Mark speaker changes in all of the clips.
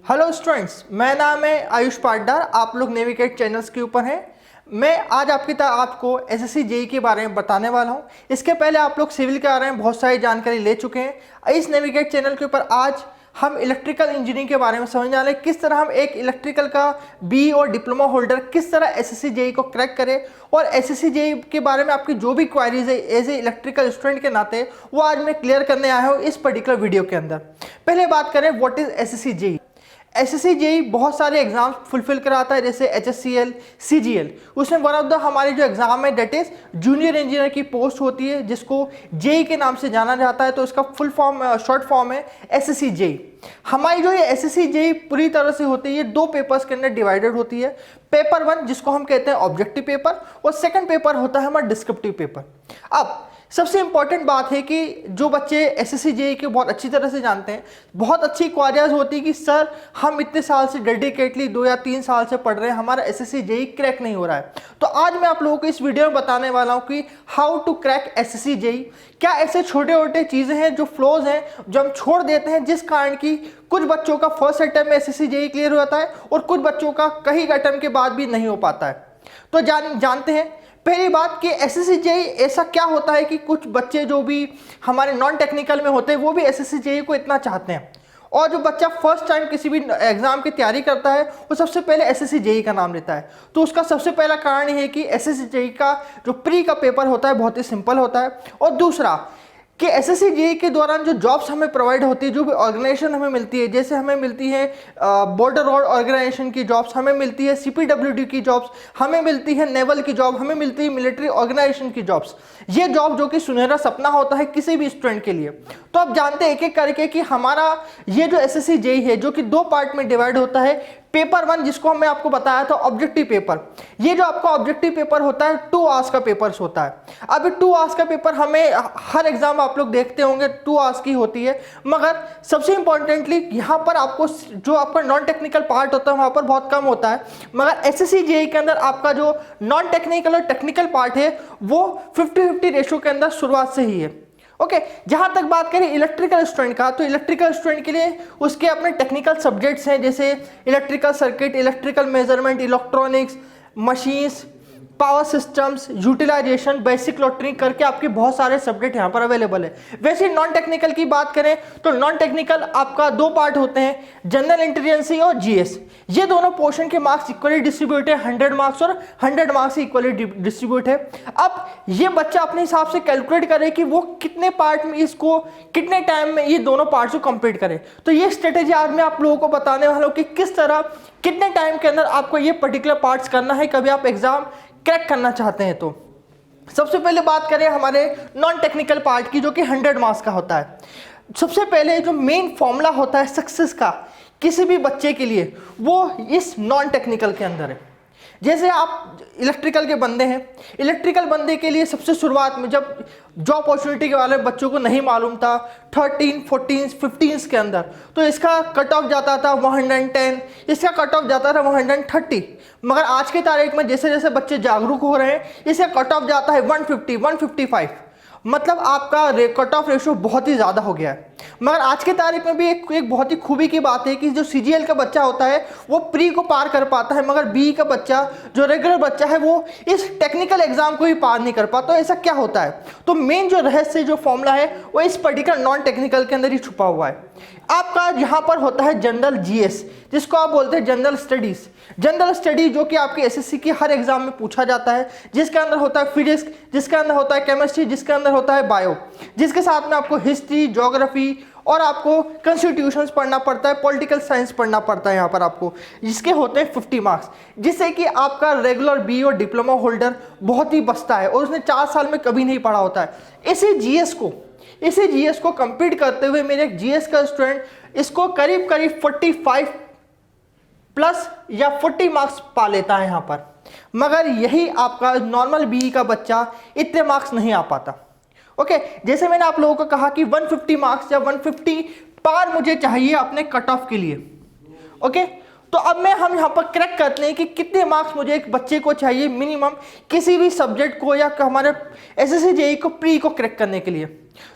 Speaker 1: Hello students, मैं नाम है आयुष पाटदार। आप लोग नेविगेट चैनल्स के ऊपर हैं। मैं आज आपको एसएससी जेई के बारे में बताने वाला हूं। इसके पहले आप लोग सिविल के बारे में बहुत सारी जानकारी ले चुके हैं। इस नेविगेट चैनल के ऊपर आज हम इलेक्ट्रिकल इंजीनियरिंग के बारे में समझने वाले हैं, किस तरह हम एक इलेक्ट्रिकल का बी और डिप्लोमा होल्डर किस तरह एसएससी जेई को क्रैक करें, और एसएससी जेई के बारे में आपकी जो भी क्वारीज है एज ए इलेक्ट्रिकल स्टूडेंट के नाते वो आज मैं क्लियर करने आया हूँ इस पर्टिकुलर वीडियो के अंदर। पहले बात करें what is SSC JE. SSC JE बहुत सारे एग्जाम फुलफिल कराता है, जैसे एचएससीएल, सीजीएल। उसमें वन ऑफ द हमारी जो एग्जाम है डेट इज जूनियर इंजीनियर की पोस्ट होती है, जिसको जेई के नाम से जाना जाता है। तो इसका फुल फॉर्म शॉर्ट फॉर्म है एसएससी जेई। हमारी जो ये एसएससी जेई पूरी तरह से होती है, दो पेपर्स के अंदर डिवाइडेड होती है। पेपर 1 जिसको हम कहते हैं ऑब्जेक्टिव पेपर, और सेकंड पेपर होता है हमारा डिस्क्रिप्टिव पेपर। अब सबसे इंपॉर्टेंट बात है कि जो बच्चे एसएससी जेई के बहुत अच्छी तरह से जानते हैं, बहुत अच्छी क्वारीज होती है कि सर हम इतने साल से डेडिकेटली 2 या 3 साल से पढ़ रहे हैं, हमारा एसएससी जेई क्रैक नहीं हो रहा है। तो आज मैं आप लोगों को इस वीडियो में बताने वाला हूं कि how to crack SSC JE. क्या ऐसे छोटे छोटे चीज़ें हैं जो फ्लॉज हैं जो हम छोड़ देते हैं, जिस कारण की कुछ बच्चों का फर्स्ट अटेम्प्ट में एसएससी जेई क्लियर हो जाता है और कुछ बच्चों का कई अटेम्प्ट के बाद भी नहीं हो पाता है। तो जानते हैं पहली बात कि एसएससी जेई ऐसा क्या होता है कि कुछ बच्चे जो भी हमारे नॉन टेक्निकल में होते हैं वो भी एसएससी जेई को इतना चाहते हैं, और जो बच्चा फर्स्ट टाइम किसी भी एग्जाम की तैयारी करता है वो सबसे पहले एसएससी जेई का नाम लेता है। तो उसका सबसे पहला कारण ये है कि एसएससी जेई का जो प्री का पेपर होता है बहुत ही सिंपल होता है, और दूसरा कि एसएससी जेई के दौरान जो जॉब्स हमें प्रोवाइड होती है, जो भी ऑर्गेनाइजेशन हमें मिलती है, जैसे हमें मिलती है बॉर्डर रोड ऑर्गेनाइजेशन की जॉब्स, हमें मिलती है सीपीडब्ल्यूडी की जॉब्स, हमें मिलती है नेवल की जॉब, हमें मिलती है मिलिट्री ऑर्गेनाइजेशन की जॉब्स। ये जॉब जो कि सुनहरा सपना होता है किसी भी स्टूडेंट के लिए। तो अब जानते हैं एक एक करके कि हमारा ये जो एसएससी जेई है जो कि 2 पार्ट में डिवाइड होता है। पेपर 1 जिसको मैं आपको बताया था ऑब्जेक्टिव पेपर, ये जो आपका ऑब्जेक्टिव पेपर होता है 2 आवर्स का पेपर होता है। अब 2 आवर्स का पेपर हमें हर एग्जाम आप लोग देखते होंगे 2 आवर्स की होती है, मगर सबसे इंपॉर्टेंटली यहाँ पर आपको जो आपका नॉन टेक्निकल पार्ट होता है वहाँ पर बहुत कम होता है, मगर एसएससी जेई के अंदर आपका जो नॉन टेक्निकल और टेक्निकल पार्ट है वो 50-50 रेशो के अंदर शुरुआत से ही है। ओके, जहां तक बात करें इलेक्ट्रिकल स्टूडेंट का, तो इलेक्ट्रिकल स्टूडेंट के लिए उसके अपने टेक्निकल सब्जेक्ट्स हैं, जैसे electrical circuit, electrical measurement, electronics, machines, power systems, utilisation, basic लॉटरिंग करके आपके बहुत सारे सब्जेक्ट यहाँ पर अवेलेबल है। वैसे नॉन टेक्निकल की बात करें तो नॉन टेक्निकल आपका 2 पार्ट होते हैं, जनरल इंटेलिजेंसी और जीएस। ये दोनों पोर्शन के मार्क्स इक्वली डिस्ट्रीब्यूट है, 100 मार्क्स और 100 मार्क्स इक्वली डिस्ट्रीब्यूट है। अब ये बच्चा अपने हिसाब से कैलकुलेट करे कि वो कितने पार्ट में इसको कितने टाइम में ये दोनों पार्ट्स को कंप्लीट करे। तो ये स्ट्रेटेजी आज मैं आप लोगों को बताने वाला हूँ कि किस तरह कितने टाइम के अंदर आपको ये पर्टिकुलर पार्ट्स करना है कभी आप एग्जाम क्रैक करना चाहते हैं। तो सबसे पहले बात करें हमारे नॉन टेक्निकल पार्ट की, जो कि 100 मार्क्स का होता है। सबसे पहले जो मेन फॉर्मूला होता है सक्सेस का किसी भी बच्चे के लिए, वो इस नॉन टेक्निकल के अंदर है। जैसे आप इलेक्ट्रिकल के बंदे हैं, इलेक्ट्रिकल बंदे के लिए सबसे शुरुआत में जब जॉब अपॉर्चुनिटी के बारे में बच्चों को नहीं मालूम था 13, 14, 15 के अंदर, तो इसका कट ऑफ जाता था 110, इसका कट ऑफ जाता था 130। मगर आज की तारीख में जैसे जैसे बच्चे जागरूक हो रहे हैं, इसका कट ऑफ जाता है 150, 155। मतलब आपका कट ऑफ रेशो बहुत ही ज़्यादा हो गया है। मगर आज की तारीख में भी एक बहुत ही खूबी की बात है कि जो सीजीएल का बच्चा होता है वो प्री को पार कर पाता है, मगर बी का बच्चा जो रेगुलर बच्चा है वो इस टेक्निकल एग्जाम को भी पार नहीं कर पाता। तो ऐसा क्या होता है? तो मेन जो रहस्य जो फॉर्मूला है वो इस पर्टिकुलर नॉन टेक्निकल के अंदर ही छुपा हुआ है। आपका यहाँ पर होता है जनरल जीएस, जिसको आप बोलते हैं जनरल स्टडीज। जनरल स्टडी जो कि आपके एसएससी की हर एग्जाम में पूछा जाता है, जिसके अंदर होता है फिजिक्स, जिसके अंदर होता है केमिस्ट्री, जिसके अंदर होता है बायो, जिसके साथ में आपको हिस्ट्री, ज्योग्राफी और आपको कॉन्स्टिट्यूशंस पढ़ना पड़ता है, पॉलिटिकल साइंस पढ़ना पड़ता है यहाँ पर आपको, जिसके होते हैं 50 मार्क्स, जिससे कि आपका रेगुलर बी और डिप्लोमा होल्डर बहुत ही बचता है और उसने 4 साल में कभी नहीं पढ़ा होता है। इसी जीएस को कंप्लीट करते हुए मेरे एक जीएस का स्टूडेंट इसको करीब 45 प्लस या 40 मार्क्स पा लेता है यहाँ पर, मगर यही आपका नॉर्मल बी का बच्चा इतने मार्क्स नहीं आ पाता। ओके, जैसे मैंने आप लोगों को कहा कि 150 मार्क्स या 150 पार मुझे चाहिए अपने कट ऑफ के लिए। ओके, तो अब हम यहाँ पर क्रैक करते हैं कि कितने मार्क्स मुझे एक बच्चे को चाहिए मिनिमम किसी भी सब्जेक्ट को या हमारे एसएससी जेई को प्री को क्रैक करने के लिए।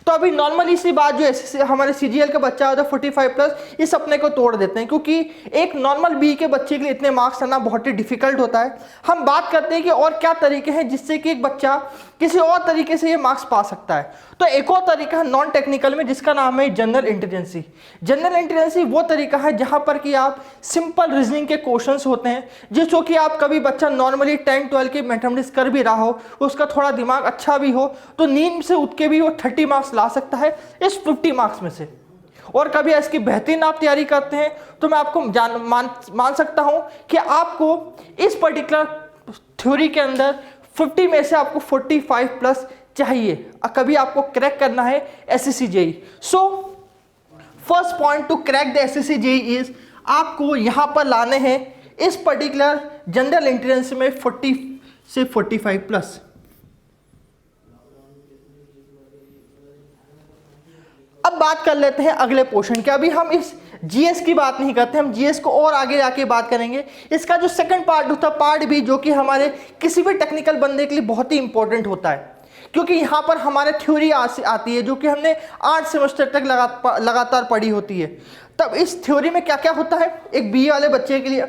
Speaker 1: तो अभी नॉर्मली सी बात जो हमारे CGL का बच्चा होता है 45+, इस सपने को तोड़ देते हैं, क्योंकि एक नॉर्मल बी के बच्चे के लिए इतने मार्क्स आना बहुत ही डिफिकल्ट होता है। हम बात करते हैं कि और क्या तरीके हैं जिससे कि एक बच्चा किसी और तरीके से ये मार्क्स पा सकता है। तो एक और तरीका है नॉन टेक्निकल में, जिसका नाम है जनरल इंटेलिजेंसी। जनरल इंटेलिजेंसी वो तरीका है जहां पर कि आप सिंपल रीजनिंग के क्वेश्चंस होते हैं, जिसको कि आप कभी बच्चा नॉर्मली 10-12 की मैथमेटिक्स कर भी रहा हो, उसका थोड़ा दिमाग अच्छा भी हो, तो नींद से उठ के भी वो 30 मार्क्स ला सकता है इस 50 मार्क्स में से। और कभी इसकी बेहतरीन आप तैयारी करते हैं तो मैं आपको मान सकता हूं कि आपको इस पर्टिकुलर थ्योरी के अंदर 50 में से आपको 45+ चाहिए, कभी आपको क्रैक करना है SSC JEE। So first point two crack the SSC JEE is आपको यहां पर लाने हैं इस पर्टिकुलर जनरल इंटेलिजेंस में 40 से 45+। अब बात कर लेते हैं अगले पोर्शन की। अभी हम इस GS की बात नहीं करते, हम GS को और आगे जाके बात करेंगे। इसका जो सेकंड पार्ट होता है, पार्ट बी, जो कि हमारे किसी भी टेक्निकल बंदे के लिए बहुत ही इंपॉर्टेंट होता है, क्योंकि यहाँ पर हमारे थ्योरी आती है जो कि हमने 8 सेमेस्टर तक लगातार पढ़ी होती है। तब इस थ्योरी में क्या क्या होता है एक BE वाले बच्चे के लिए?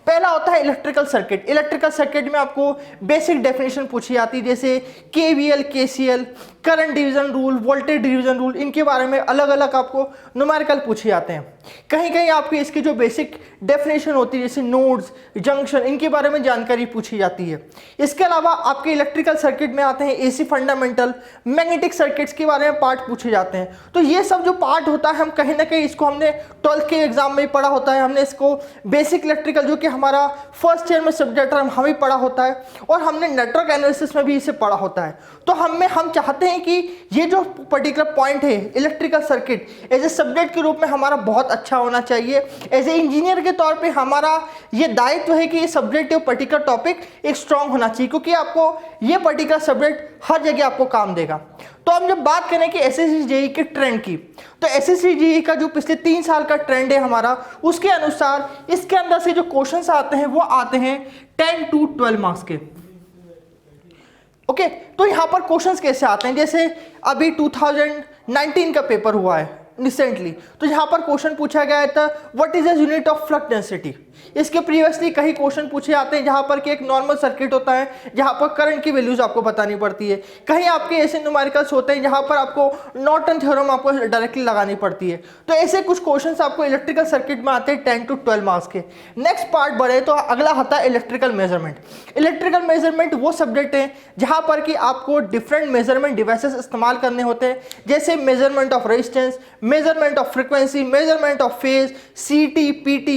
Speaker 1: पहला होता है इलेक्ट्रिकल सर्किट। इलेक्ट्रिकल सर्किट में आपको बेसिक डेफिनेशन पूछी जाती है, जैसे KVL, KCL, current division rule, voltage division rule, इनके बारे में अलग अलग आपको न्यूमेरिकल पूछे जाते हैं। कहीं कहीं आपकी इसकी जो बेसिक डेफिनेशन होती है, जैसे नोड्स, जंक्शन, इनके बारे में जानकारी पूछी जाती है। इसके अलावा आपके इलेक्ट्रिकल सर्किट में आते हैं AC फंडामेंटल, मैग्नेटिक सर्किट्स के बारे में पार्ट पूछे जाते हैं। तो ये सब जो पार्ट होता है, हम कहीं ना कहीं इसको हमने 12th के एग्जाम में पढ़ा होता है। हमने इसको बेसिक इलेक्ट्रिकल, जो कि हमारा फर्स्ट ईयर में सब्जेक्ट है, हमें पढ़ा होता है, और हमने नेटवर्क एनालिसिस में भी इसे पढ़ा होता है। तो हम चाहते हैं कि ये जो पर्टिकुलर पॉइंट है electrical circuit as a subject के रूप में हमारा बहुत अच्छा होना चाहिए। एज ए इंजीनियर के तौर पे हमारा ये दायित्व है कि ये सब्जेक्ट और पर्टिकुलर टॉपिक एक स्ट्रांग होना चाहिए, क्योंकि आपको ये पर्टिकुलर सब्जेक्ट हर जगह आपको काम देगा। तो हम जब बात करें कि SSC JEE के ट्रेंड की, तो SSC JEE का जो पिछले 3 साल का ट्रेंड है हमारा, उसके अनुसार इसके अंदर से जो क्वेश्चंस आते हैं वो आते हैं 10 to 12 मार्क्स के। ओके, तो यहाँ पर क्वेश्चंस कैसे आते हैं? जैसे अभी 2019 का पेपर हुआ है रिसेंटली, तो यहाँ पर क्वेश्चन पूछा गया था what is the unit of flux density. इसके प्रीवियसली कई क्वेश्चन पूछे जाते हैं जहाँ पर कि एक नॉर्मल सर्किट होता है जहाँ पर करंट की वैल्यूज आपको बतानी पड़ती है। कहीं आपके ऐसे न्यूमेरिकल्स होते हैं जहाँ पर आपको नॉर्टन थ्योरम आपको डायरेक्टली लगानी पड़ती है। तो ऐसे कुछ क्वेश्चंस आपको इलेक्ट्रिकल सर्किट में आते हैं 10 to 12 मार्क्स के। नेक्स्ट पार्ट बढ़े तो अगला आता है इलेक्ट्रिकल मेजरमेंट। इलेक्ट्रिकल मेजरमेंट वो सब्जेक्ट है जहाँ पर कि आपको डिफरेंट मेजरमेंट डिवाइसेस इस्तेमाल करने होते हैं, जैसे measurement of resistance, measurement of frequency, measurement of phase, CT, PT,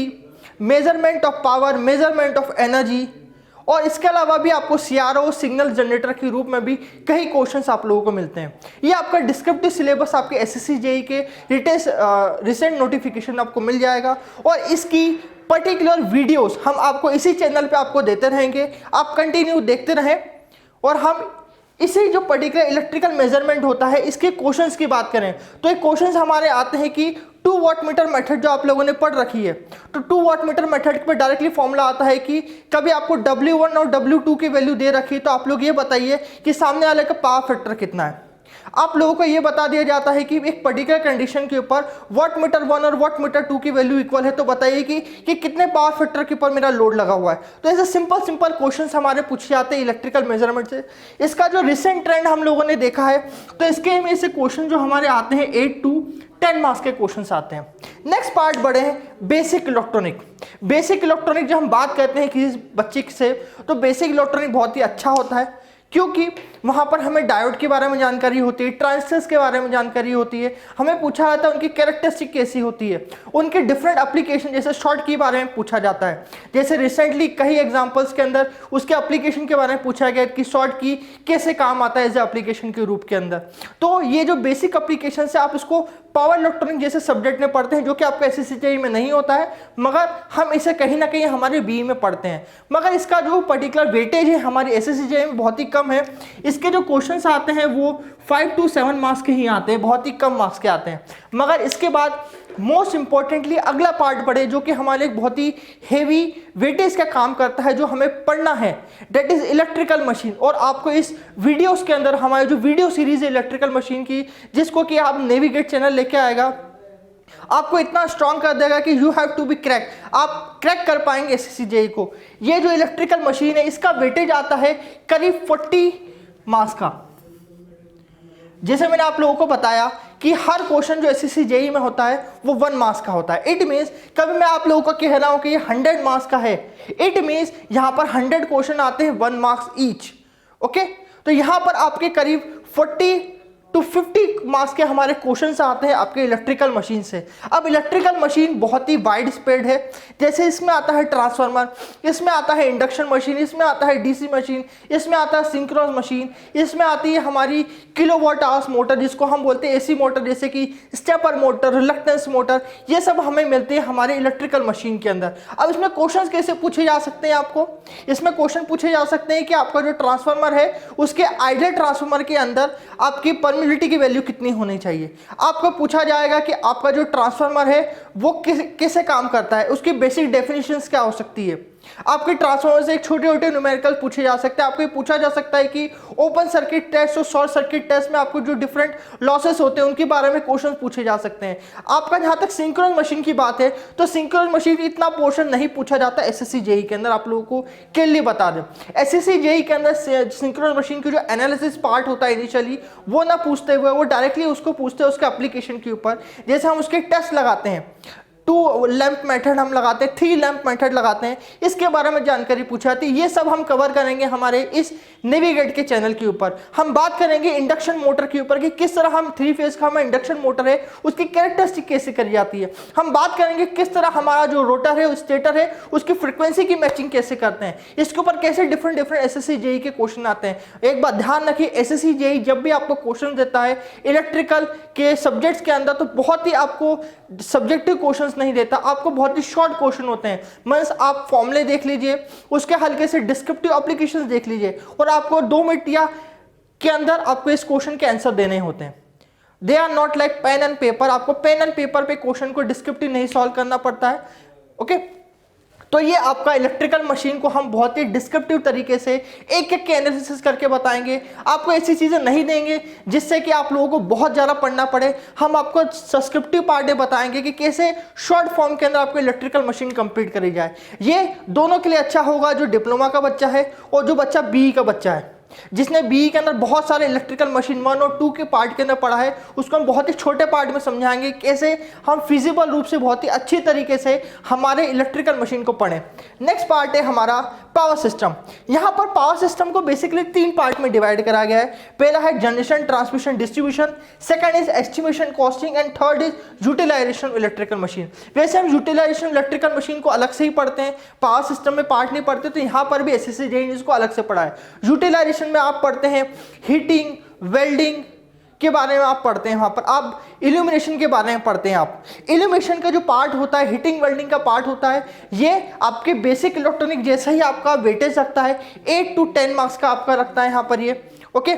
Speaker 1: measurement of power, measurement of energy, और इसके अलावा भी आपको CRO सिग्नल जनरेटर के रूप में भी कई क्वेश्चंस आप लोगों को मिलते हैं। ये आपका डिस्क्रिप्टिव सिलेबस आपके SSC JEE के रिसेंट नोटिफिकेशन आपको मिल जाएगा, और इसकी पर्टिकुलर वीडियोस हम आपको इसी चैनल पे आपको देते रहेंगे। आप कंटिन्यू देखते रहें, और हम इसी जो पर्टिकुलर इलेक्ट्रिकल मेजरमेंट होता है इसके क्वेश्चंस की बात करें तो एक क्वेश्चंस हमारे आते हैं कि 2 वाटमीटर मेथड जो आप लोगों ने पढ़ रखी है, तो 2 वाटमीटर मेथड पे डायरेक्टली फॉर्मूला आता है कि कभी आपको W1 और W2 की वैल्यू दे रखी है तो आप लोग ये बताइए कि सामने वाले का पावर फैक्टर कितना है। आप लोगों को ये बता दिया जाता है कि एक पर्टिकुलर कंडीशन के ऊपर वाटमीटर 1 और वाटमीटर 2 की वैल्यू इक्वल है, तो बताइए कि कितने पावर फैक्टर के ऊपर मेरा लोड लगा हुआ है। तो ऐसे सिंपल क्वेश्चंस हमारे पूछे जाते हैं इलेक्ट्रिकल मेजरमेंट से। इसका जो रिसेंट ट्रेंड हम लोगों ने देखा है, तो इसके में से क्वेश्चन जो हमारे आते हैं 8 to 10 मार्क्स के क्वेश्चंस आते हैं। नेक्स्ट पार्ट बढ़े हैं बेसिक इलेक्ट्रॉनिक। बेसिक इलेक्ट्रॉनिक जब हम बात करते हैं किसी बच्चे से, तो बेसिक इलेक्ट्रॉनिक बहुत ही अच्छा होता है, क्योंकि वहाँ पर हमें डायोड के बारे में जानकारी होती है, ट्रांजिस्टर्स के बारे में जानकारी होती है, हमें पूछा जाता है उनकी कैरेक्टरिस्टिक कैसी होती है, उनके डिफरेंट एप्लीकेशन जैसे शॉर्ट के बारे में पूछा जाता है। जैसे रिसेंटली कई एग्जांपल्स के अंदर उसके एप्लीकेशन के बारे में पूछा गया कि शॉर्ट की कैसे काम आता है एज एप्लीकेशन के रूप के अंदर। तो ये जो बेसिक एप्लीकेशन है आप इसको पावर इलेक्ट्रॉनिक जैसे सब्जेक्ट में पढ़ते हैं, जो कि आपके SSC JEE में नहीं होता है, मगर हम इसे कहीं ना कहीं हमारे BE में पढ़ते हैं। मगर इसका जो पर्टिकुलर वेटेज है हमारी SSC JEE में बहुत ही कम है। इसके जो क्वेश्चंस आते हैं वो 5 to 7 मार्क्स के ही आते हैं, बहुत ही कम मार्क्स के आते हैं। मगर इसके बाद मोस्ट इंपॉर्टेंटली अगला पार्ट पढ़े जो कि हमारे लिए बहुत ही हेवी वेटेज का काम करता है, जो हमें पढ़ना है, दैट इज इलेक्ट्रिकल मशीन। और आपको इस वीडियोस के अंदर हमारी जो वीडियो सीरीज है इलेक्ट्रिकल मशीन की, जिसको कि आप नेविगेट चैनल लेके आएगा, आपको इतना स्ट्रॉन्ग कर देगा कि you have to be crack, आप क्रैक कर पाएंगे एसएससी जेईई को। ये जो इलेक्ट्रिकल मशीन है इसका वेटेज आता है करीब 40 मार्क्स का। जैसे मैंने आप लोगों को बताया कि हर क्वेश्चन जो एसएससी जेईई में होता है वो 1 मार्क्स का होता है। इट मीन्स कभी मैं आप लोगों को कह रहा हूं कि ये 100 मार्क्स का है, इट मीन्स यहां पर 100 क्वेश्चन आते हैं 1 मार्क्स ईच। ओके, तो यहां पर आपके करीब 40 to 50 मार्क्स के हमारे क्वेश्चंस आते हैं आपके इलेक्ट्रिकल मशीन से। अब इलेक्ट्रिकल मशीन बहुत ही वाइड स्प्रेड है, जैसे इसमें आता है ट्रांसफार्मर, इसमें आता है इंडक्शन मशीन, इसमें आता है डीसी मशीन, इसमें आता है सिंक्रोनस मशीन, इसमें आती है हमारी किलोवाट आवर्स मोटर जिसको हम बोलते हैं एसी मोटर, जैसे कि स्टेपर मोटर, रिलक्टेंस मोटर, ये सब हमें मिलते हैं हमारे इलेक्ट्रिकल मशीन के अंदर। अब इसमें क्वेश्चन कैसे पूछे जा सकते हैं आपको, इसमें क्वेश्चन पूछे जा सकते हैं कि आपका जो ट्रांसफार्मर है उसके आइडियल ट्रांसफार्मर के अंदर आपकी परमिटिविटी की वैल्यू कितनी होनी चाहिए। आपको पूछा जाएगा कि आपका जो ट्रांसफार्मर है वो कैसे काम करता है, उसकी बेसिक डेफिनेशंस क्या हो सकती है। आपके ट्रांसफार्मर से एक छोटे छोटे न्यूमेरिकल पूछे जा सकते हैं। आपको पूछा जा सकता है कि ओपन सर्किट टेस्ट और शॉर्ट सर्किट टेस्ट में आपको जो डिफरेंट लॉसेस होते हैं उनके बारे में क्वेश्चन पूछे जा सकते हैं। आपका जहां तक सिंक्रोनस मशीन की बात है तो सिंक्रोनस मशीन इतना पोर्शन नहीं पूछा जाता एसएससी जेईई के अंदर, आप लोगों को क्लियरली बता दें। एसएससी जेईई के अंदर सिंक्रोनस मशीन की जो एनालिसिस पार्ट होता है इनिशियली वो ना पूछते हुए वो डायरेक्टली उसको पूछते हैं उसके एप्लीकेशन के ऊपर। जैसे हम उसके टेस्ट लगाते हैं, 2 लैंप मेथड हम लगाते हैं, 3 लैंप मेथड लगाते हैं, इसके बारे में जानकारी पूछी जाती है। ये सब हम कवर करेंगे हमारे इस नेविगेट के चैनल के ऊपर। हम बात करेंगे इंडक्शन मोटर के ऊपर कि किस तरह हम 3 फेज का हमारा इंडक्शन मोटर है उसकी कैरेक्टरिस्टिक कैसे करी जाती है। हम बात करेंगे किस तरह हमारा जो रोटर है स्टेटर है उसकी फ्रीक्वेंसी की मैचिंग कैसे करते हैं। इसके ऊपर कैसे डिफरेंट एसएससी जेईई के क्वेश्चन आते हैं। एक बात ध्यान रखिए, एसएससी जेईई जब भी आपको क्वेश्चन देता है इलेक्ट्रिकल के सब्जेक्ट्स के अंदर तो बहुत ही आपको सब्जेक्टिव क्वेश्चंस नहीं देता, आपको बहुत ही शॉर्ट क्वेश्चन होते हैं। मींस आप फॉर्मूले देख लीजिए, उसके हल्के से डिस्क्रिप्टिव एप्लीकेशंस देख लीजिए और आपको 2 मिनट या के अंदर आपको इस क्वेश्चन के आंसर देने होते हैं। They are not like pen and paper, आपको पेन एंड पेपर पे क्वेश्चन को डिस्क्रिप्टिव नहीं सॉल्व करना पड़ता है। ओके, तो ये आपका इलेक्ट्रिकल मशीन को हम बहुत ही डिस्क्रिप्टिव तरीके से एक एक के एनालिसिस करके बताएंगे। आपको ऐसी चीजें नहीं देंगे जिससे कि आप लोगों को बहुत ज़्यादा पढ़ना पड़े। हम आपको सब्सक्रिप्टिव पार्ट में बताएंगे कि कैसे शॉर्ट फॉर्म के अंदर आपको इलेक्ट्रिकल मशीन कंप्लीट करी जाए। ये दोनों के लिए अच्छा होगा, जो डिप्लोमा का बच्चा है और जो बच्चा बीई का बच्चा है, जिसने बीई के अंदर बहुत सारे इलेक्ट्रिकल मशीन 1 और 2 के पार्ट के अंदर पढ़ा है। उसको हम बहुत ही छोटे पार्ट में समझाएंगे कैसे हम फिजिबल रूप से बहुत ही अच्छी तरीके से हमारे इलेक्ट्रिकल मशीन को पढ़ें। नेक्स्ट पार्ट है हमारा पावर सिस्टम। यहाँ पर पावर सिस्टम को बेसिकली 3 पार्ट में डिवाइड करा गया है। पहला है generation, transmission, distribution, second is estimation, costing and third is utilisation electrical machine. वैसे हम यूटिलाइजेशन इलेक्ट्रिकल मशीन को अलग से ही पढ़ते हैं, पावर सिस्टम में पार्ट नहीं पढ़ते, तो यहाँ पर भी एसएससी जेईई इसको अलग से पढ़ा है। यूटिलाइजेशन में आप पढ़ते हैं हीटिंग, वेल्डिंग के बारे में आप पढ़ते हैं, वहां पर आप इल्यूमिनेशन के बारे में पढ़ते हैं। आप इल्यूमिनेशन का जो पार्ट होता है, हीटिंग वेल्डिंग का पार्ट होता है, ये आपके बेसिक इलेक्ट्रॉनिक जैसा ही आपका वेटेज रखता है, 8 to 10 मार्क्स का आपका रखता है यहाँ पर ये। ओके,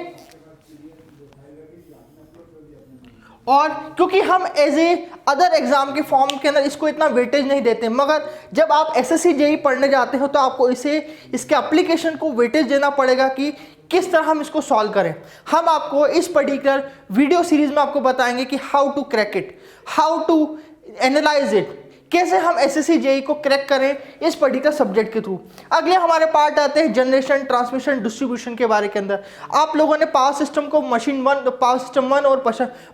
Speaker 1: और क्योंकि हम एज ए अदर एग्जाम के फॉर्म के अंदर इसको इतना वेटेज नहीं देते, मगर जब आप एसएससी जेईई पढ़ने जाते हो तो आपको इसके एप्लीकेशन को वेटेज देना पड़ेगा कि किस तरह हम इसको सॉल्व करें। हम आपको इस पर्टिकुलर वीडियो सीरीज में आपको बताएंगे कि how to crack it, how to analyse it, कैसे हम एसएससी जेईई को क्रैक करें इस पर्टिकुलर सब्जेक्ट के थ्रू। अगले हमारे पार्ट आते हैं जनरेशन, ट्रांसमिशन, डिस्ट्रीब्यूशन के बारे के अंदर। आप लोगों ने पावर सिस्टम को मशीन 1, पावर सिस्टम 1 और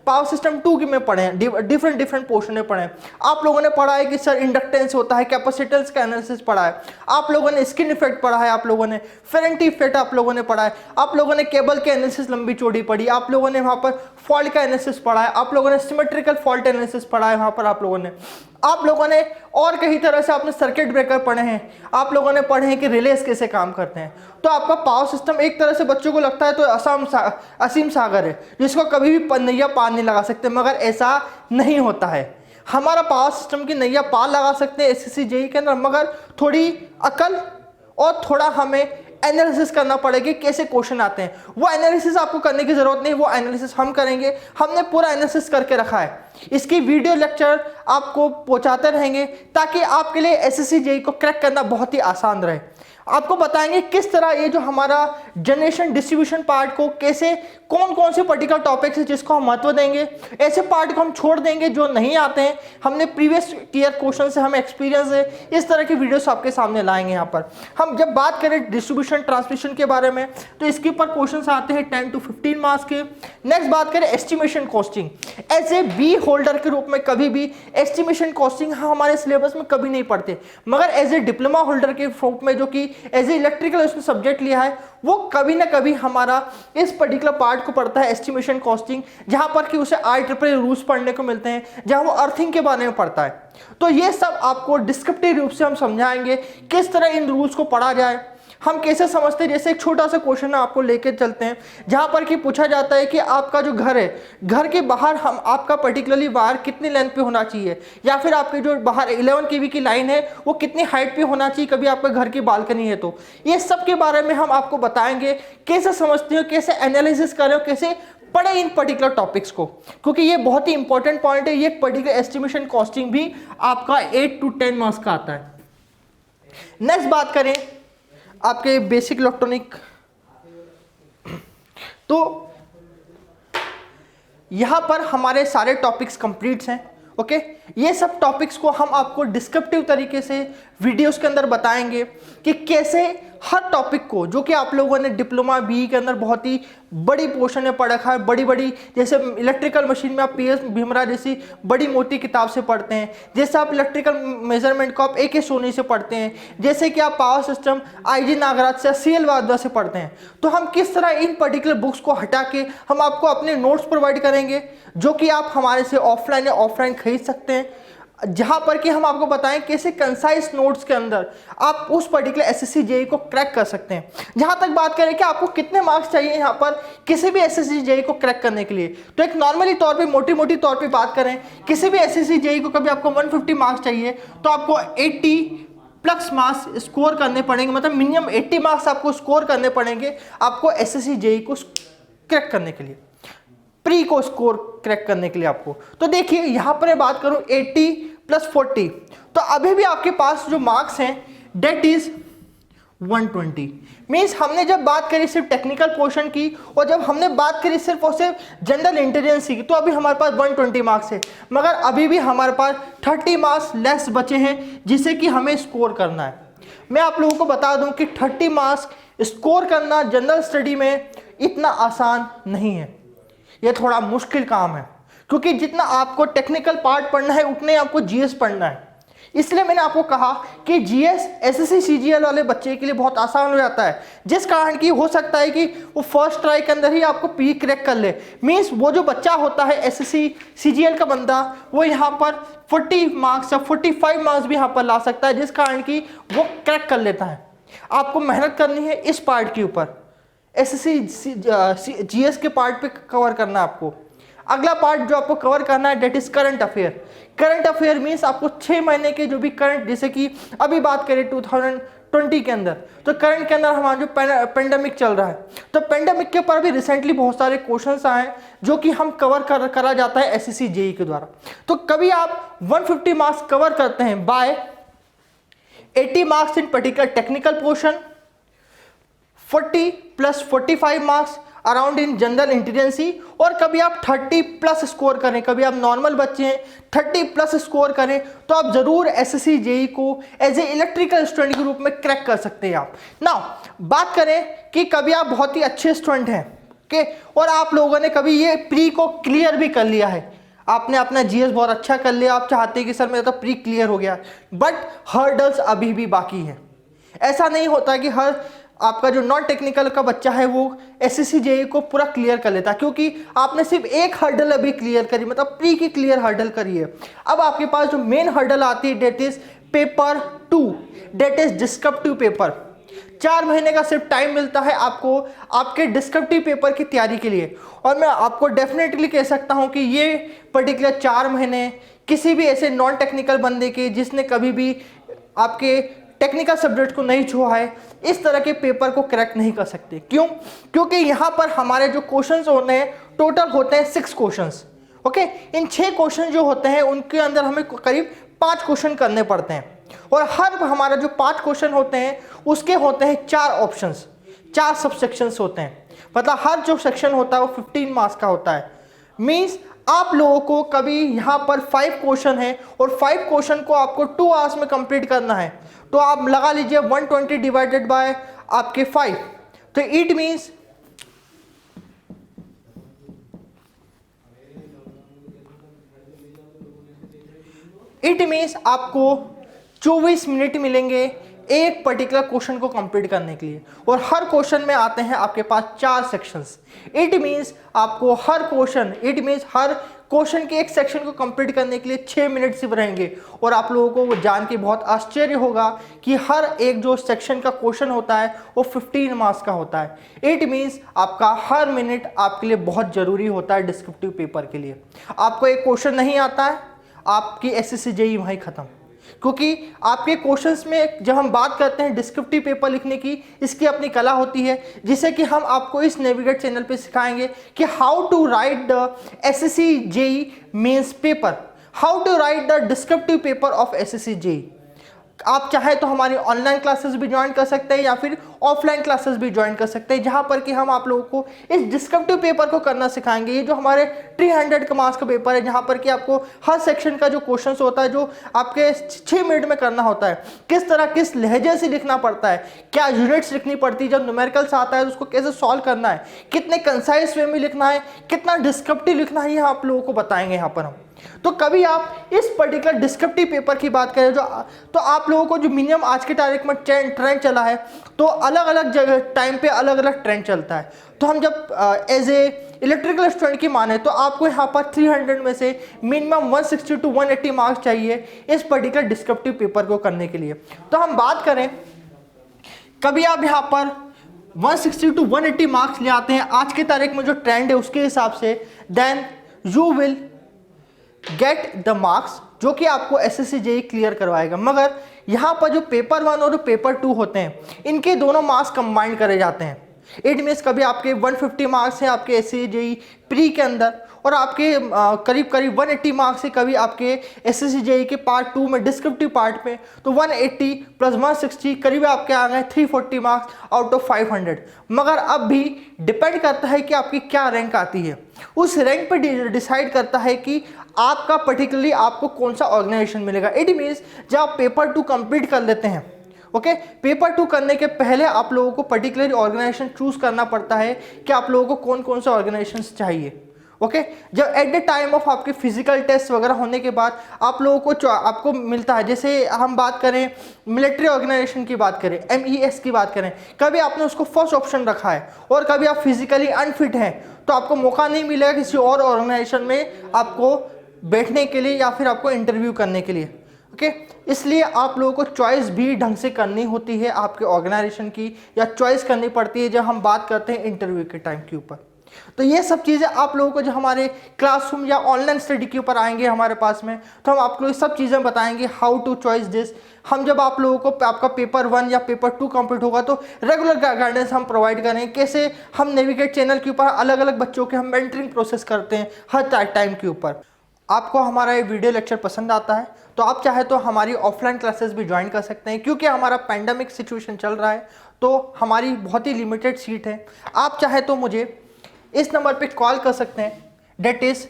Speaker 1: पावर सिस्टम 2 में पढ़े हैं, डिफरेंट पोर्शन में पढ़े हैं। आप लोगों ने पढ़ा है कि सर इंडक्टेंस होता है, कैपेसिटेंस का एनालिसिस पढ़ा है, आप लोगों ने स्किन इफेक्ट पढ़ा है, आप लोगों ने फेरेंटी इफेक्ट आप लोगों ने पढ़ा है, आप लोगों ने केबल के एनालिसिस लंबी चौड़ी पढ़ी, आप लोगों ने वहाँ पर फॉल्ट का एनालिसिस पढ़ा है, आप लोगों ने सिमेट्रिकल फॉल्ट एनालिसिस पढ़ा है वहाँ पर, आप लोगों ने और कई तरह से आपने सर्किट ब्रेकर पढ़े हैं, आप लोगों ने पढ़े हैं कि रिलेस कैसे काम करते हैं। तो आपका पावर सिस्टम एक तरह से बच्चों को लगता है तो असीम सागर है जिसको कभी भी नैया पार नहीं लगा सकते, मगर ऐसा नहीं होता है। हमारा पावर सिस्टम की नैया पार लगा सकते हैं एसएससी जेईई के अंदर, मगर थोड़ी अकल और थोड़ा हमें एनालिसिस करना पड़ेगा, कैसे क्वेश्चन आते हैं। वो एनालिसिस आपको करने की जरूरत नहीं, वो एनालिसिस हम करेंगे, हमने पूरा एनालिसिस करके रखा है। इसकी वीडियो लेक्चर आपको पहुंचाते रहेंगे ताकि आपके लिए एसएससी जेईई को क्रैक करना बहुत ही आसान रहे। आपको बताएंगे किस तरह ये जो हमारा जनरेशन डिस्ट्रीब्यूशन पार्ट को कैसे, कौन कौन से पर्टिकुलर टॉपिक्स है जिसको हम महत्व देंगे, ऐसे पार्ट को हम छोड़ देंगे जो नहीं आते हैं, हमने प्रीवियस ईयर क्वेश्चन से हमें एक्सपीरियंस है, इस तरह की वीडियोस आपके सामने लाएंगे। यहाँ पर हम जब बात करें डिस्ट्रीब्यूशन ट्रांसमिशन के बारे में तो इसके ऊपर क्वेश्चन आते हैं 10 to 15 मार्क्स के। नेक्स्ट बात करें estimation costing, as a B holder के रूप में कभी भी एस्टिमेशन कॉस्टिंग हमारे सिलेबस में कभी नहीं पढ़ते, मगर एज ए डिप्लोमा होल्डर के रूप में जो कि एज ए इलेक्ट्रिकल उसने सब्जेक्ट लिया है, वो कभी ना कभी हमारा इस पर्टिकुलर पार्ट को पढ़ता है एस्टिमेशन कॉस्टिंग, जहां पर कि उसे IEEE रूल्स पढ़ने को मिलते हैं, जहां वो अर्थिंग के बारे में पढ़ता है। तो ये सब आपको डिस्क्रिप्टिव रूप से हम समझाएंगे किस तरह इन रूल्स को पढ़ा जाए, हम कैसे समझते हैं। जैसे एक छोटा सा क्वेश्चन आपको लेकर चलते हैं जहां पर कि पूछा जाता है कि आपका जो घर है, घर के बाहर हम आपका पर्टिकुलरली वायर कितनी लेंथ पे होना चाहिए, या फिर आपके जो बाहर 11 kV की लाइन है वो कितनी हाइट पे होना चाहिए, कभी आपके घर की बालकनी है तो ये सब के बारे में हम आपको बताएंगे, कैसे समझते हो, कैसे एनालिसिस करें, कैसे पढ़े इन पर्टिकुलर टॉपिक्स को, क्योंकि ये बहुत ही इंपॉर्टेंट पॉइंट है। ये पर्टिकुलर एस्टिमेशन कॉस्टिंग भी आपका 8 to 10 मार्क्स का आता है। नेक्स्ट बात करें आपके बेसिक इलेक्ट्रॉनिक, तो यहां पर हमारे सारे टॉपिक्स कंप्लीट्स हैं। ओके, ये सब टॉपिक्स को हम आपको डिस्क्रिप्टिव तरीके से वीडियोस के अंदर बताएंगे कि कैसे हर टॉपिक को, जो कि आप लोगों ने डिप्लोमा बी के अंदर बहुत ही बड़ी पोर्शन में पढ़ रखा है, बड़ी बड़ी, जैसे इलेक्ट्रिकल मशीन में आप PS भीमरा जैसी बड़ी मोटी किताब से पढ़ते हैं, जैसे आप इलेक्ट्रिकल मेजरमेंट को आप AK सोनी से पढ़ते हैं, जैसे कि आप पावर सिस्टम IG नागराज से, CL वाधवा से पढ़ते हैं। तो हम किस तरह इन पर्टिकुलर बुक्स को हटा के हम आपको अपने नोट्स प्रोवाइड करेंगे, जो कि आप हमारे से ऑफलाइन या ऑफलाइन खरीद सकते हैं, जहां पर कि हम आपको बताएं कैसे कंसाइज नोट्स के अंदर आप उस पर्टिकुलर एसएससी जेईई को क्रैक कर सकते हैं। जहां तक बात करें कि आपको कितने मार्क्स चाहिए यहां पर किसी भी एसएससी जेईई को क्रैक करने के लिए, तो एक नॉर्मली तौर पे, मोटी मोटी तौर पे बात करें, किसी भी एसएससी जेईई को कभी आपको 150 मार्क्स चाहिए तो आपको 80+ मार्क्स स्कोर करने पड़ेंगे, मतलब मिनिमम 80 मार्क्स आपको स्कोर करने पड़ेंगे आपको एसएससी जेईई को क्रैक करने के लिए, प्री को स्कोर क्रैक करने के लिए आपको। तो देखिए यहां पर बात करूं 80+40, तो अभी भी आपके पास जो मार्क्स हैं डेट इज 120। मीन्स हमने जब बात करी सिर्फ टेक्निकल पोर्शन की और जब हमने बात करी सिर्फ और सिर्फ जनरल इंटेलिजेंस की, तो अभी हमारे पास 120 मार्क्स है, मगर अभी भी हमारे पास 30 मार्क्स लेस बचे हैं जिसे कि हमें स्कोर करना है। मैं आप लोगों को बता दूं कि 30 मार्क्स स्कोर करना जनरल स्टडी में इतना आसान नहीं है, यह थोड़ा मुश्किल काम है, क्योंकि जितना आपको टेक्निकल पार्ट पढ़ना है उतने आपको जीएस पढ़ना है। इसलिए मैंने आपको कहा कि जीएस एसएससी सीजीएल वाले बच्चे के लिए बहुत आसान हो जाता है, जिस कारण की हो सकता है कि वो फर्स्ट ट्राई के अंदर ही आपको पी क्रैक कर ले। मीन्स वो जो बच्चा होता है एसएससी सीजीएल का बंदा, वो यहाँ पर 40 मार्क्स या 45 मार्क्स भी यहाँ पर ला सकता है, जिस कारण की वो क्रैक कर लेता है। आपको मेहनत करनी है इस पार्ट के ऊपर, एसएससी जीएस के पार्ट पे कवर करना है आपको। अगला पार्ट जो आपको कवर करना है that is current affair. Current affair means आपको 6 महीने के जो भी करंट, जैसे कि अभी बात करें 2020 के अंदर, तो करंट के अंदर हमारा जो पेंडेमिक चल रहा है, तो पेंडेमिक के ऊपर भी रिसेंटली बहुत सारे क्वेश्चंस आए जो कि हम करा जाता है एसएससी जेईई के द्वारा। तो कभी आप 150 मार्क्स कवर करते हैं by 80 marks in particular technical portion, 40+45 marks around in general intelligence, और कभी आप 30+ स्कोर करें, कभी आप नॉर्मल बच्चे हैं 30+ स्कोर करें, तो आप जरूर एसएससी जेईई को एज ए इलेक्ट्रिकल स्टूडेंट के रूप में क्रैक कर सकते हैं आप। नाउ बात करें कि कभी आप बहुत ही अच्छे स्टूडेंट हैं, ओके, और आप लोगों ने कभी ये प्री को क्लियर भी कर लिया है, आपने अपना जीएस बहुत अच्छा कर लिया, आप चाहते हैं कि सर मेरा तो प्री क्लियर हो गया, बट हर्डल्स अभी भी बाकी हैं। ऐसा नहीं होता कि हर आपका जो नॉन टेक्निकल का बच्चा है वो एसएससी जेईई को पूरा क्लियर कर लेता, क्योंकि आपने सिर्फ एक हर्डल अभी क्लियर करी, मतलब प्री की क्लियर हर्डल करी है। अब आपके पास जो मेन हर्डल आती है that is paper 2, that is descriptive paper. 4 महीने का सिर्फ टाइम मिलता है आपको आपके डिस्क्रिप्टिव पेपर की तैयारी के लिए, और मैं आपको डेफिनेटली कह सकता हूं कि ये पर्टिकुलर 4 महीने किसी भी ऐसे नॉन टेक्निकल बंदे के जिसने कभी भी आपके टेक्निकल सब्जेक्ट को नहीं छुआ है, इस तरह के पेपर को क्रैक नहीं कर सकते। क्यों? क्योंकि यहाँ पर हमारे जो क्वेश्चंस होते हैं टोटल होते हैं 6 क्वेश्चंस। ओके, इन 6 क्वेश्चन जो होते हैं उनके अंदर हमें करीब 5 क्वेश्चन करने पड़ते हैं, और हर हमारा जो 5 क्वेश्चन होते हैं उसके होते हैं 4 ऑप्शंस, 4 सबसेक्शंस होते हैं। मतलब हर जो सेक्शन होता है वो 15 मार्क्स का होता है। मीन्स आप लोगों को कभी यहाँ पर 5 क्वेश्चन है और 5 क्वेश्चन को आपको 2 आवर्स में कंप्लीट करना है, तो आप लगा लीजिए 120 डिवाइडेड बाय आपके 5, तो इट मीन्स आपको 24 मिनट मिलेंगे एक पर्टिकुलर क्वेश्चन को कंप्लीट करने के लिए, और हर क्वेश्चन में आते हैं आपके पास 4 सेक्शंस। इट मीन्स आपको हर क्वेश्चन के एक सेक्शन को कंप्लीट करने के लिए 6 मिनट सिर्फ रहेंगे। और आप लोगों को वो जान के बहुत आश्चर्य होगा कि हर एक जो सेक्शन का क्वेश्चन होता है वो 15 मार्क्स का होता है। इट मीन्स आपका हर मिनट आपके लिए बहुत ज़रूरी होता है डिस्क्रिप्टिव पेपर के लिए। आपको एक क्वेश्चन नहीं आता है, आपकी एसएससी जेईई वहीं ख़त्म। क्योंकि आपके क्वेश्चंस में जब हम बात करते हैं डिस्क्रिप्टिव पेपर लिखने की, इसकी अपनी कला होती है, जिसे कि हम आपको इस नेविगेट चैनल पे सिखाएंगे कि how to write the SSC JEE mains paper, how to write the descriptive paper of SSC JEE. आप चाहे तो हमारी ऑनलाइन क्लासेस भी ज्वाइन कर सकते हैं या फिर ऑफलाइन क्लासेस भी ज्वाइन कर सकते हैं, जहां पर कि हम आप लोगों को इस डिस्क्रिप्टिव पेपर को करना सिखाएंगे। ये जो हमारे 300 का मार्क्स का पेपर है, जहां पर कि आपको हर सेक्शन का जो क्वेश्चन होता है जो आपके 6 मिनट में करना होता है, किस तरह किस लहजे से लिखना पड़ता है, क्या यूनिट्स लिखनी पड़ती है, जब न्यूमेरिकल्स आता है तो उसको कैसे सॉल्व करना है, कितने कंसाइज वे में लिखना है, कितना डिस्क्रिप्टिव लिखना है, ये आप लोगों को बताएंगे यहाँ पर हम। तो कभी आप इस पर्टिकुलर डिस्क्रिप्टिव पेपर की बात करें जो तो आप लोगों को जो मिनिमम आज के तारीख में ट्रेंड चला है, तो अलग अलग जगह टाइम पे अलग अलग ट्रेंड चलता है। तो हम जब एज ए इलेक्ट्रिकल स्टूडेंट की माने तो आपको यहाँ पर 300 में से मिनिमम 160 to 180 मार्क्स चाहिए इस पर्टिकुलर डिस्क्रिप्टिव पेपर को करने के लिए। तो हम बात करें, कभी आप यहाँ पर 160 to 180 मार्क्स ले आते हैं आज के तारीख में जो ट्रेंड है उसके हिसाब से, then you will get the marks जो कि आपको एसएससी जेईई क्लियर करवाएगा। मगर यहाँ पर जो पेपर 1 और पेपर 2 होते हैं, इनके दोनों मार्क्स कंबाइन करे जाते हैं। इट मीन्स कभी आपके 150 मार्क्स हैं आपके एसएससी जेईई प्री के अंदर, और आपके करीब करीब 180 मार्क्स है कभी आपके एसएससी जेईई के पार्ट 2 में डिस्क्रिप्टिव पार्ट में, तो 180 प्लस 160 करीब आपके आ गए 340 मार्क्स आउट ऑफ 500। मगर अब भी डिपेंड करता है कि आपकी क्या रैंक आती है, उस रैंक पर डिसाइड करता है कि आपका पर्टिकुलरली आपको कौन सा ऑर्गेनाइजेशन मिलेगा। इट मीन्स जब आप पेपर 2 कंप्लीट कर लेते हैं, ओके, पेपर 2 करने के पहले आप लोगों को पर्टिकुलर ऑर्गेनाइजेशन चूज करना पड़ता है कि आप लोगों को कौन कौन से ऑर्गेनाइजेशन चाहिए। ओके, जब एट द टाइम ऑफ आपके फिजिकल टेस्ट वगैरह होने के बाद आप लोगों को आपको मिलता है, जैसे हम बात करें मिलिट्री ऑर्गेनाइजेशन की बात करें, MES की बात करें, कभी आपने उसको फर्स्ट ऑप्शन रखा है और कभी आप फिजिकली अनफिट हैं तो आपको मौका नहीं मिलेगा किसी और ऑर्गेनाइजेशन में आपको बैठने के लिए या फिर आपको इंटरव्यू करने के लिए। ओके, इसलिए आप लोगों को चॉइस भी ढंग से करनी होती है आपके ऑर्गेनाइजेशन की, या चॉइस करनी पड़ती है जब हम बात करते हैं इंटरव्यू के टाइम के ऊपर। तो ये सब चीज़ें आप लोगों को जो हमारे क्लासरूम या ऑनलाइन स्टडी के ऊपर आएंगे हमारे पास में, तो हम आपको ये सब चीज़ें बताएंगे हाउ टू चॉइस दिस। हम जब आप लोगों को आपका पेपर 1 या पेपर 2 कंप्लीट होगा तो रेगुलर गाइडेंस हम प्रोवाइड करेंगे, कैसे हम नेविगेट चैनल के ऊपर अलग अलग बच्चों के हम मेंटरिंग प्रोसेस करते हैं हर टाइम के ऊपर। आपको हमारा ये वीडियो लेक्चर पसंद आता है तो आप चाहे तो हमारी ऑफलाइन क्लासेस भी ज्वाइन कर सकते हैं, क्योंकि हमारा पैंडेमिक सिचुएशन चल रहा है तो हमारी बहुत ही लिमिटेड सीट है। आप चाहे तो मुझे इस नंबर पे कॉल कर सकते हैं, डेट इज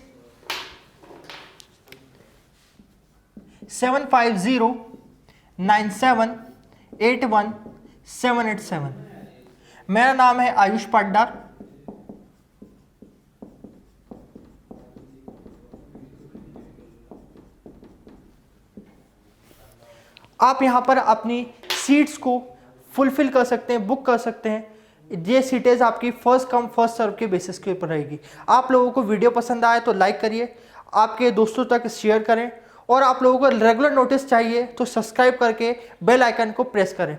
Speaker 1: 7509781787। मेरा नाम है आयुष पाड्डार। आप यहाँ पर अपनी सीट्स को फुलफिल कर सकते हैं, बुक कर सकते हैं। ये सीटेज आपकी फर्स्ट कम फर्स्ट सर्व के बेसिस के ऊपर रहेगी। आप लोगों को वीडियो पसंद आए तो लाइक करिए, आपके दोस्तों तक शेयर करें, और आप लोगों को रेगुलर नोटिस चाहिए तो सब्सक्राइब करके बेल आइकन को प्रेस करें।